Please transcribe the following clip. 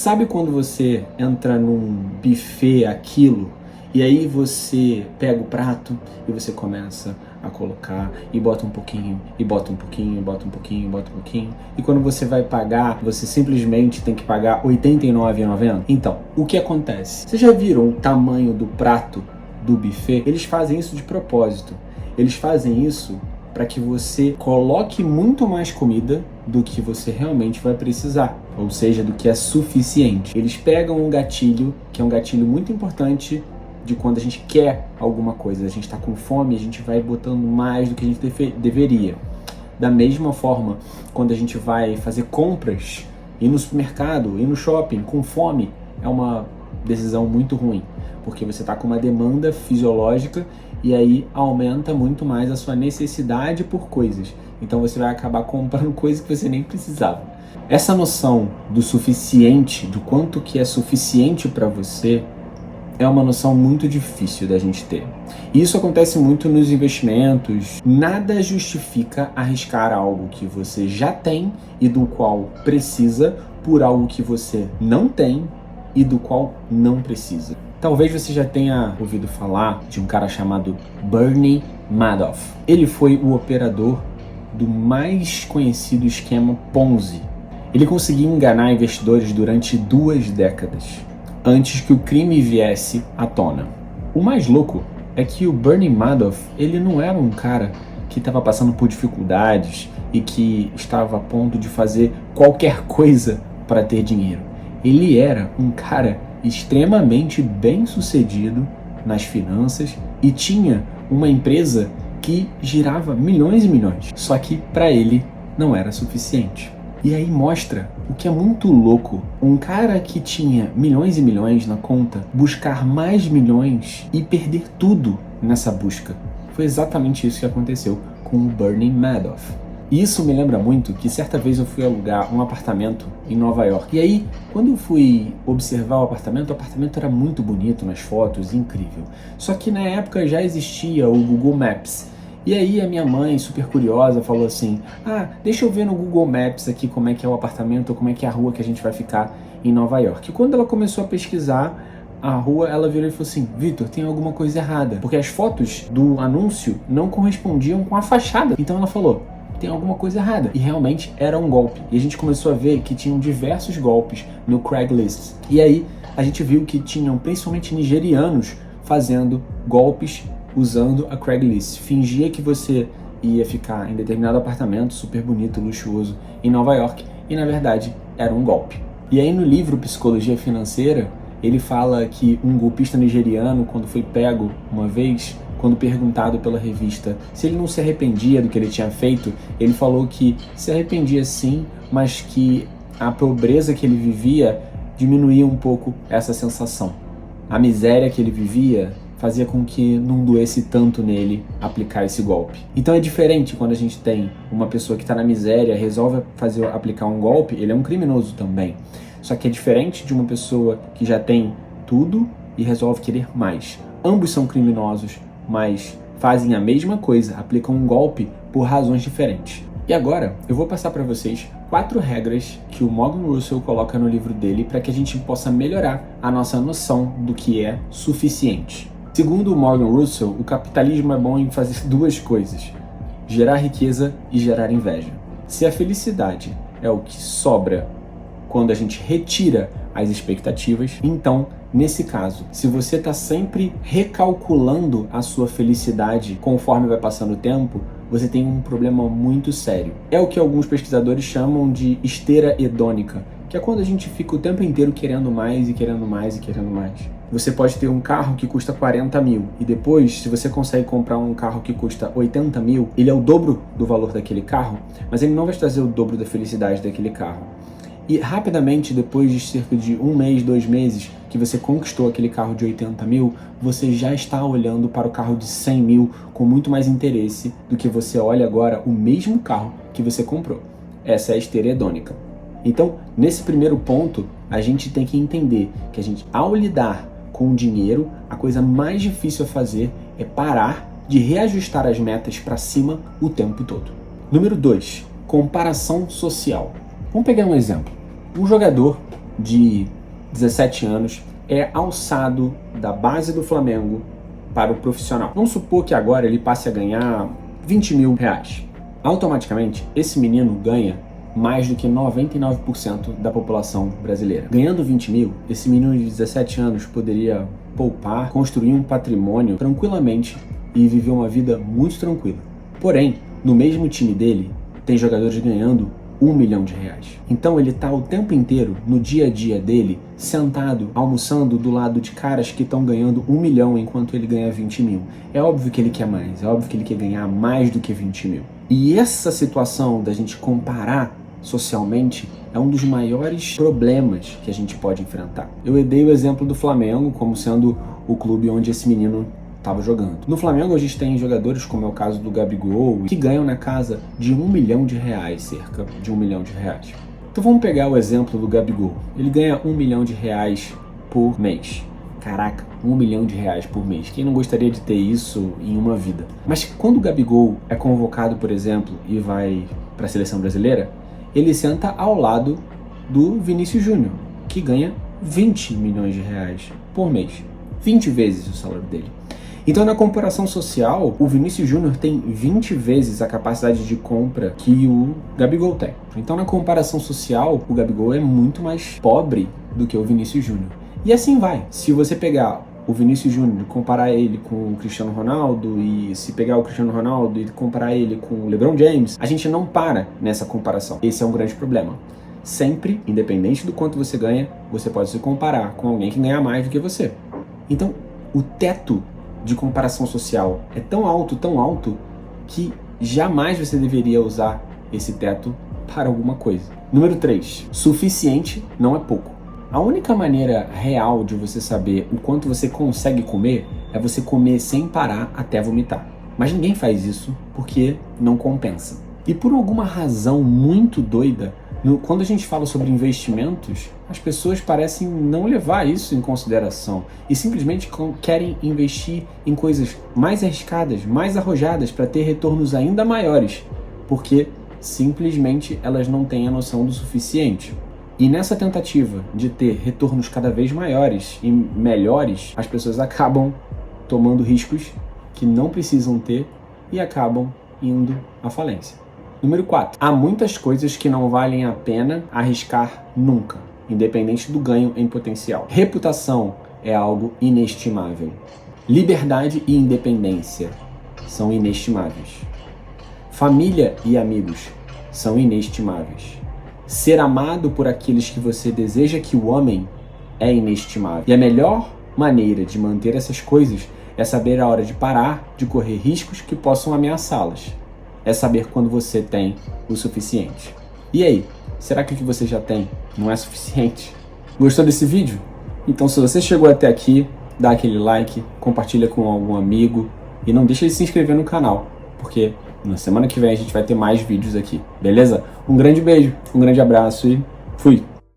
Sabe quando você entra num buffet aquilo e aí você pega o prato e você começa a colocar e bota um pouquinho, e bota um pouquinho, bota um pouquinho, bota um pouquinho, e quando você vai pagar, você simplesmente tem que pagar R$ 89,90? Então, o que acontece? Vocês já viram o tamanho do prato do buffet? Eles fazem isso de propósito. Eles fazem isso para que você coloque muito mais comida do que você realmente vai precisar, ou seja, do que é suficiente. Eles pegam um gatilho, que é um gatilho muito importante de quando a gente quer alguma coisa, a gente está com fome, a gente vai botando mais do que a gente deveria. Da mesma forma, quando a gente vai fazer compras, ir no supermercado, ir no shopping com fome, é uma decisão muito ruim, porque você está com uma demanda fisiológica e aí aumenta muito mais a sua necessidade por coisas. Então você vai acabar comprando coisas que você nem precisava. Essa noção do suficiente, do quanto que é suficiente para você, é uma noção muito difícil da gente ter. E isso acontece muito nos investimentos. Nada justifica arriscar algo que você já tem e do qual precisa por algo que você não tem e do qual não precisa. Talvez você já tenha ouvido falar de um cara chamado Bernie Madoff. Ele foi o operador do mais conhecido esquema Ponzi. Ele conseguiu enganar investidores durante 2 décadas, antes que o crime viesse à tona. O mais louco é que o Bernie Madoff, ele não era um cara que estava passando por dificuldades e que estava a ponto de fazer qualquer coisa para ter dinheiro. Ele era um cara extremamente bem-sucedido nas finanças e tinha uma empresa que girava milhões e milhões. Só que para ele não era suficiente. E aí mostra o que é muito louco. Um cara que tinha milhões e milhões na conta, buscar mais milhões e perder tudo nessa busca. Foi exatamente isso que aconteceu com o Bernie Madoff. E isso me lembra muito que certa vez eu fui alugar um apartamento em Nova York. E aí, quando eu fui observar o apartamento era muito bonito nas fotos, incrível. Só que na época já existia o Google Maps. E aí a minha mãe, super curiosa, falou assim: deixa eu ver no Google Maps aqui como é que é o apartamento, como é que é a rua que a gente vai ficar em Nova York. E quando ela começou a pesquisar a rua, ela virou e falou assim: Vitor, tem alguma coisa errada, porque as fotos do anúncio não correspondiam com a fachada. Então ela falou: tem alguma coisa errada. E realmente era um golpe. E a gente começou a ver que tinham diversos golpes no Craigslist. E aí a gente viu que tinham principalmente nigerianos fazendo golpes usando a Craigslist. Fingia que você ia ficar em determinado apartamento super bonito, luxuoso em Nova York e na verdade era um golpe. E aí no livro Psicologia Financeira, ele fala que um golpista nigeriano, quando foi pego uma vez, quando perguntado pela revista se ele não se arrependia do que ele tinha feito, ele falou que se arrependia sim, mas que a pobreza que ele vivia diminuía um pouco essa sensação. A miséria que ele vivia fazia com que não doesse tanto nele aplicar esse golpe. Então é diferente quando a gente tem uma pessoa que está na miséria, resolve aplicar um golpe, ele é um criminoso também. Só que é diferente de uma pessoa que já tem tudo e resolve querer mais. Ambos são criminosos, mas fazem a mesma coisa, aplicam um golpe por razões diferentes. E agora eu vou passar para vocês 4 regras que o Morgan Housel coloca no livro dele para que a gente possa melhorar a nossa noção do que é suficiente. Segundo o Morgan Housel, o capitalismo é bom em fazer 2 coisas: gerar riqueza e gerar inveja. Se a felicidade é o que sobra quando a gente retira as expectativas, então, nesse caso, se você está sempre recalculando a sua felicidade conforme vai passando o tempo, você tem um problema muito sério. É o que alguns pesquisadores chamam de esteira hedônica, que é quando a gente fica o tempo inteiro querendo mais e querendo mais e querendo mais. Você pode ter um carro que custa 40 mil e depois, se você consegue comprar um carro que custa 80 mil, ele é o dobro do valor daquele carro, mas ele não vai te trazer o dobro da felicidade daquele carro. E rapidamente, depois de cerca de 1 mês, 2 meses, que você conquistou aquele carro de 80 mil, você já está olhando para o carro de 100 mil com muito mais interesse do que você olha agora o mesmo carro que você comprou. Essa é a esteira hedônica. Então, nesse primeiro ponto, a gente tem que entender que a gente, ao lidar com o dinheiro, a coisa mais difícil a fazer é parar de reajustar as metas para cima o tempo todo. Número 2, comparação social. Vamos pegar um exemplo. Um jogador de 17 anos é alçado da base do Flamengo para o profissional. Vamos supor que agora ele passe a ganhar 20 mil reais. Automaticamente, esse menino ganha mais do que 99% da população brasileira. Ganhando 20 mil, esse menino de 17 anos poderia poupar, construir um patrimônio tranquilamente e viver uma vida muito tranquila. Porém, no mesmo time dele, tem jogadores ganhando 1 milhão de reais. Então ele está o tempo inteiro, no dia a dia dele, sentado, almoçando do lado de caras que estão ganhando 1 milhão enquanto ele ganha 20 mil. É óbvio que ele quer mais, é óbvio que ele quer ganhar mais do que 20 mil. E essa situação da gente comparar socialmente é um dos maiores problemas que a gente pode enfrentar. Eu dei o exemplo do Flamengo como sendo o clube onde esse menino estava jogando. No Flamengo a gente tem jogadores, como é o caso do Gabigol, que ganham na casa de 1 milhão de reais, cerca de 1 milhão de reais. Então vamos pegar o exemplo do Gabigol. Ele ganha 1 milhão de reais por mês. Caraca, 1 milhão de reais por mês. Quem não gostaria de ter isso em uma vida? Mas quando o Gabigol é convocado, por exemplo, e vai para a seleção brasileira, ele senta ao lado do Vinícius Júnior, que ganha 20 milhões de reais por mês. 20 vezes o salário dele. Então, na comparação social, o Vinícius Júnior tem 20 vezes a capacidade de compra que o Gabigol tem. Então, na comparação social, o Gabigol é muito mais pobre do que o Vinícius Júnior. E assim vai. Se você pegar o Vinícius Júnior e comparar ele com o Cristiano Ronaldo, e se pegar o Cristiano Ronaldo e comparar ele com o LeBron James, a gente não para nessa comparação. Esse é um grande problema. Sempre, independente do quanto você ganha, você pode se comparar com alguém que ganha mais do que você. Então, o teto de comparação social é tão alto, que jamais você deveria usar esse teto para alguma coisa. Número 3. Suficiente não é pouco. A única maneira real de você saber o quanto você consegue comer é você comer sem parar até vomitar. Mas ninguém faz isso porque não compensa. E por alguma razão muito doida, quando a gente fala sobre investimentos, as pessoas parecem não levar isso em consideração e simplesmente querem investir em coisas mais arriscadas, mais arrojadas para ter retornos ainda maiores, porque simplesmente elas não têm a noção do suficiente. E nessa tentativa de ter retornos cada vez maiores e melhores, as pessoas acabam tomando riscos que não precisam ter e acabam indo à falência. Número 4. Há muitas coisas que não valem a pena arriscar nunca, independente do ganho em potencial. Reputação é algo inestimável. Liberdade e independência são inestimáveis. Família e amigos são inestimáveis. Ser amado por aqueles que você deseja que o amem é inestimável. E a melhor maneira de manter essas coisas é saber a hora de parar de correr riscos que possam ameaçá-las. É saber quando você tem o suficiente. E aí, será que o que você já tem não é suficiente? Gostou desse vídeo? Então, se você chegou até aqui, dá aquele like, compartilha com algum amigo e não deixa de se inscrever no canal, porque na semana que vem a gente vai ter mais vídeos aqui, beleza? Um grande beijo, um grande abraço e fui!